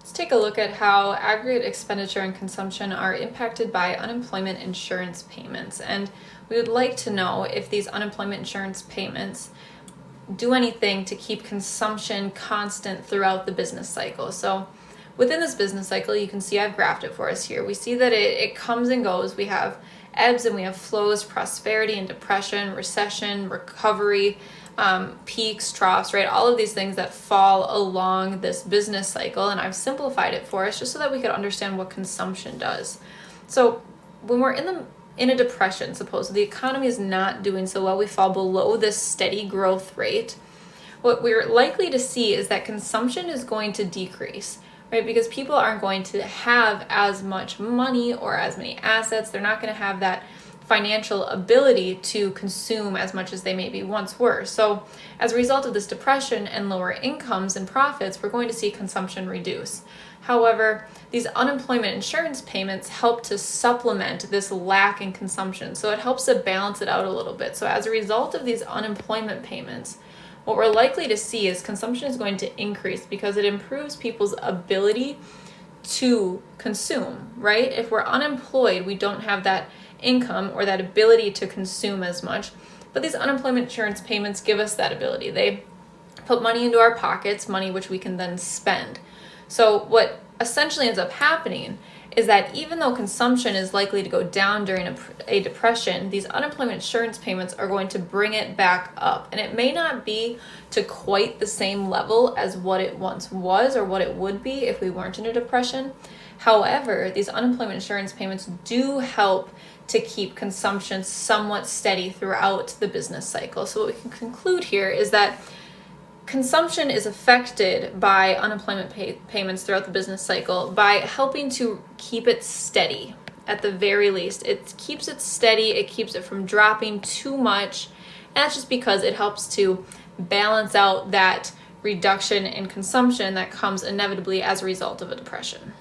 Let's take a look at how aggregate expenditure and consumption are impacted by unemployment insurance payments. And we would like to know if these unemployment insurance payments do anything to keep consumption constant throughout the business cycle. So within this business cycle, you can see I've graphed it for us here. We see that it comes and goes. We have ebbs and we have flows, prosperity and depression, recession, recovery, peaks, troughs, right? All of these things that fall along this business cycle. And I've simplified it for us just so that we could understand what consumption does. So when we're in a depression, suppose the economy is not doing so well, we fall below this steady growth rate. What we're likely to see is that consumption is going to decrease, right? Because people aren't going to have as much money or as many assets. They're not going to have that financial ability to consume as much as they maybe once were. So as a result of this depression and lower incomes and profits, we're going to see consumption reduce. However, these unemployment insurance payments help to supplement this lack in consumption. So it helps to balance it out a little bit. So as a result of these unemployment payments, what we're likely to see is consumption is going to increase because it improves people's ability to consume, right? If we're unemployed, we don't have that income or that ability to consume as much. But these unemployment insurance payments give us that ability. They put money into our pockets, money which we can then spend. So what essentially ends up happening is that even though consumption is likely to go down during a depression, these unemployment insurance payments are going to bring it back up. And it may not be to quite the same level as what it once was or what it would be if we weren't in a depression. However, these unemployment insurance payments do help to keep consumption somewhat steady throughout the business cycle. So what we can conclude here is that consumption is affected by unemployment payments throughout the business cycle by helping to keep it steady at the very least. It keeps it steady, it keeps it from dropping too much, and that's just because it helps to balance out that reduction in consumption that comes inevitably as a result of a depression.